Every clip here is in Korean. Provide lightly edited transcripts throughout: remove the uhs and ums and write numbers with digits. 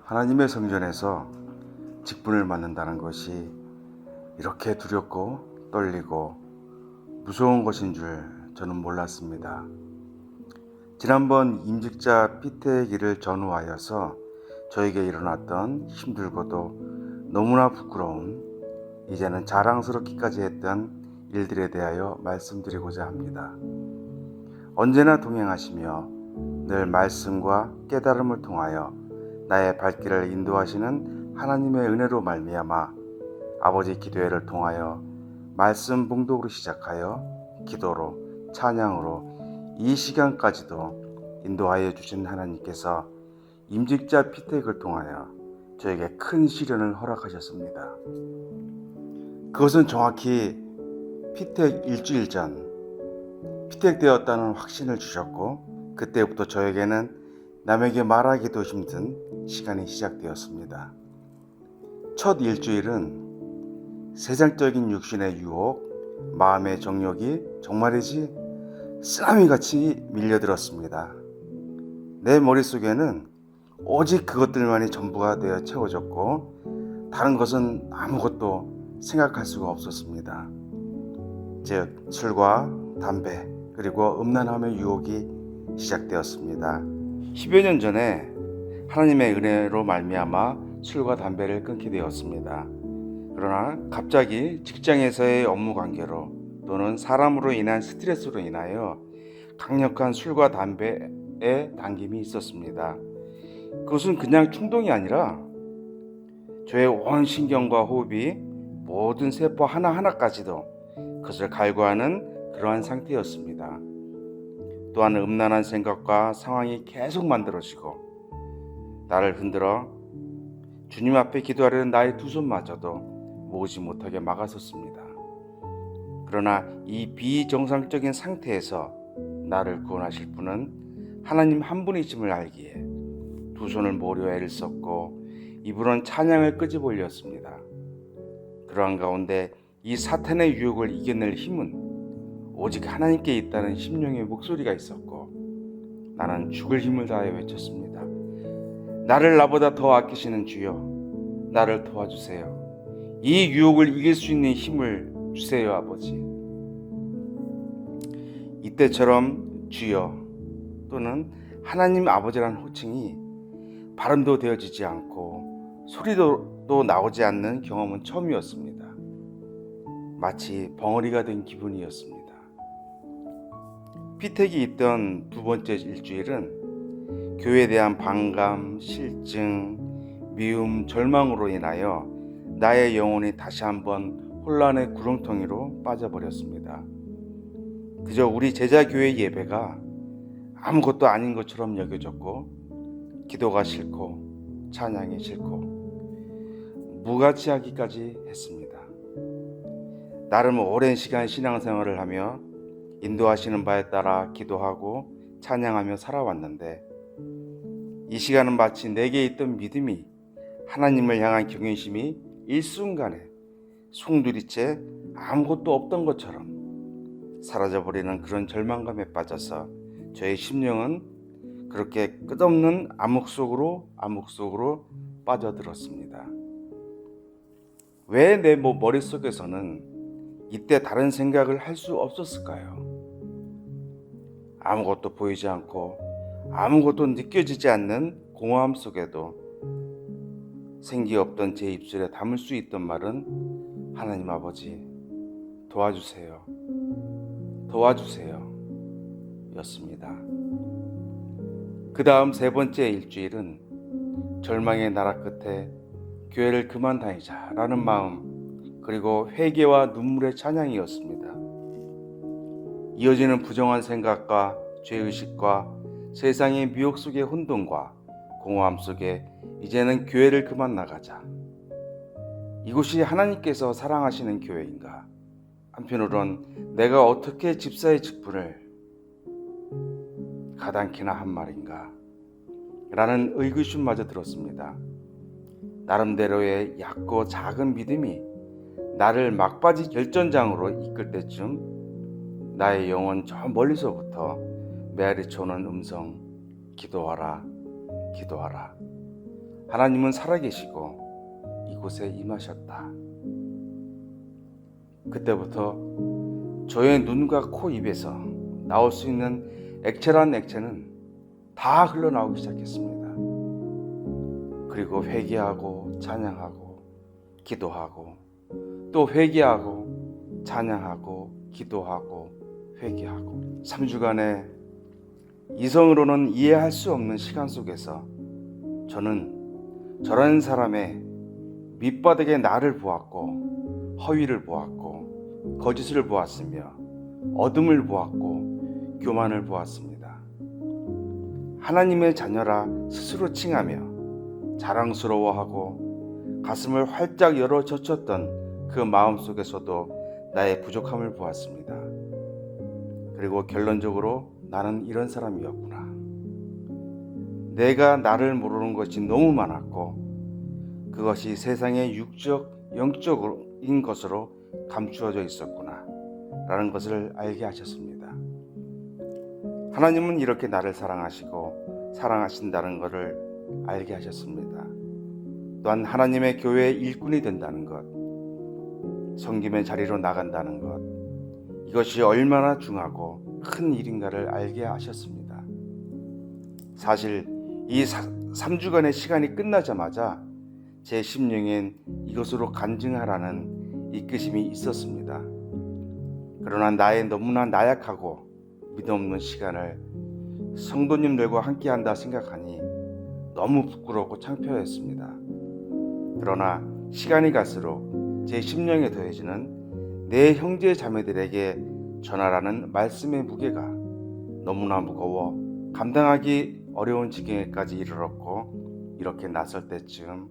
하나님의 성전에서 직분을 맡는다는 것이 이렇게 두렵고 떨리고 무서운 것인 줄 저는 몰랐습니다. 지난번 임직자 피테의 길을 전후하여서 저에게 일어났던 힘들고도 너무나 부끄러운, 이제는 자랑스럽기까지 했던 일들에 대하여 말씀드리고자 합니다. 언제나 동행하시며 늘 말씀과 깨달음을 통하여 나의 발길을 인도하시는 하나님의 은혜로 말미암아 아버지 기도회를 통하여 말씀 봉독으로 시작하여 기도로, 찬양으로 이 시간까지도 인도하여 주신 하나님께서 임직자 피택을 통하여 저에게 큰 시련을 허락하셨습니다. 그것은 정확히 피택 일주일 전 피택되었다는 확신을 주셨고, 그때부터 저에게는 남에게 말하기도 힘든 시간이 시작되었습니다. 첫 일주일은 세상적인 육신의 유혹, 마음의 정욕이 정말이지 쓰나미같이 밀려들었습니다. 내 머릿속에는 오직 그것들만이 전부가 되어 채워졌고 다른 것은 아무것도 생각할 수가 없었습니다. 즉, 술과 담배 그리고 음란함의 유혹이 시작되었습니다. 10여 년 전에 하나님의 은혜로 말미암아 술과 담배를 끊게 되었습니다. 그러나 갑자기 직장에서의 업무 관계로 또는 사람으로 인한 스트레스로 인하여 강력한 술과 담배의 당김이 있었습니다. 그것은 그냥 충동이 아니라 저의 온 신경과 호흡이, 모든 세포 하나하나까지도 그것을 갈구하는 그러한 상태였습니다. 또한 음란한 생각과 상황이 계속 만들어지고 나를 흔들어 주님 앞에 기도하려는 나의 두 손마저도 모으지 못하게 막아섰습니다. 그러나 이 비정상적인 상태에서 나를 구원하실 분은 하나님 한 분이심을 알기에 두 손을 모으려 애를 썼고 입으로는 찬양을 끄집어올렸습니다. 그러한 가운데 이 사탄의 유혹을 이겨낼 힘은 오직 하나님께 있다는 심령의 목소리가 있었고, 나는 죽을 힘을 다하여 외쳤습니다. 나를 나보다 더 아끼시는 주여, 나를 도와주세요. 이 유혹을 이길 수 있는 힘을 주세요, 아버지. 이때처럼 주여 또는 하나님 아버지라는 호칭이 발음도 되어지지 않고 소리도 나오지 않는 경험은 처음이었습니다. 마치 벙어리가 된 기분이었습니다. 피택이 있던 두 번째 일주일은 교회에 대한 반감, 실증, 미움, 절망으로 인하여 나의 영혼이 다시 한번 혼란의 구렁텅이로 빠져버렸습니다. 그저 우리 제자교회 예배가 아무것도 아닌 것처럼 여겨졌고, 기도가 싫고 찬양이 싫고 무가치하기까지 했습니다. 나름 오랜 시간 신앙생활을 하며 인도하시는 바에 따라 기도하고 찬양하며 살아왔는데, 이 시간은 마치 내게 있던 믿음이, 하나님을 향한 경외심이 일순간에 송두리째 아무것도 없던 것처럼 사라져버리는 그런 절망감에 빠져서 저의 심령은 그렇게 끝없는 암흑 속으로 빠져들었습니다. 왜 내 머릿속에서는 이때 다른 생각을 할 수 없었을까요? 아무것도 보이지 않고 아무것도 느껴지지 않는 공허함 속에도 생기 없던 제 입술에 담을 수 있던 말은 하나님 아버지 도와주세요, 도와주세요 였습니다. 그 다음 세 번째 일주일은 절망의 나라 끝에 교회를 그만 다니자라는 마음, 그리고 회개와 눈물의 찬양이었습니다. 이어지는 부정한 생각과 죄의식과 세상의 미혹 속의 혼돈과 공허함 속에 이제는 교회를 그만 나가자. 이곳이 하나님께서 사랑하시는 교회인가? 한편으론 내가 어떻게 집사의 직분을 가당키나 한 말인가? 라는 의구심마저 들었습니다. 나름대로의 얕고 작은 믿음이 나를 막바지 결전장으로 이끌 때쯤 나의 영혼 저 멀리서부터 메아리쳐오는 음성, 기도하라, 기도하라. 하나님은 살아계시고 이곳에 임하셨다. 그때부터 저의 눈과 코, 입에서 나올 수 있는 액체란 액체는 다 흘러나오기 시작했습니다. 그리고 회개하고 찬양하고 기도하고 또 회개하고 찬양하고 기도하고 회개하고 3주간의 이성으로는 이해할 수 없는 시간 속에서 저는 저런 사람의 밑바닥에 나를 보았고 허위를 보았고 거짓을 보았으며 어둠을 보았고 교만을 보았습니다. 하나님의 자녀라 스스로 칭하며 자랑스러워하고 가슴을 활짝 열어 젖혔던 그 마음 속에서도 나의 부족함을 보았습니다. 그리고 결론적으로 나는 이런 사람이었구나. 내가 나를 모르는 것이 너무 많았고 그것이 세상의 육적, 영적인 것으로 감추어져 있었구나 라는 것을 알게 하셨습니다. 하나님은 이렇게 나를 사랑하시고 사랑하신다는 것을 알게 하셨습니다. 또한 하나님의 교회의 일꾼이 된다는 것, 섬김의 자리로 나간다는 것, 이것이 얼마나 중하고 큰 일인가를 알게 하셨습니다. 사실 이 3주간의 시간이 끝나자마자 제 심령엔 이것으로 간증하라는 이끄심이 있었습니다. 그러나 나의 너무나 나약하고 믿음 없는 시간을 성도님들과 함께한다 생각하니 너무 부끄럽고 창피했습니다. 그러나 시간이 갈수록 제 심령에 더해지는 내 형제 자매들에게 전하라는 말씀의 무게가 너무나 무거워 감당하기 어려운 지경에까지 이르렀고, 이렇게 나설 때쯤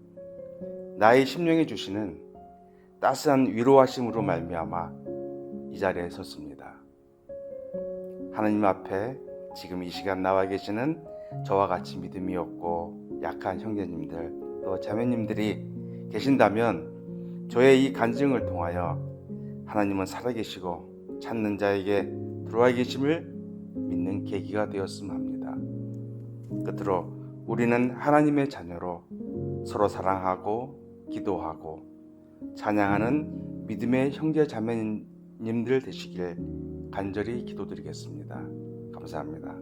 나의 심령에 주시는 따스한 위로하심으로 말미암아 이 자리에 섰습니다. 하나님 앞에 지금 이 시간 나와 계시는 저와 같이 믿음이 없고 약한 형제님들 또 자매님들이 계신다면 저의 이 간증을 통하여 하나님은 살아계시고 찾는 자에게 들어와 계심을 믿는 계기가 되었으면 합니다. 끝으로 우리는 하나님의 자녀로 서로 사랑하고 기도하고 찬양하는 믿음의 형제 자매님들 되시길 간절히 기도드리겠습니다. 감사합니다.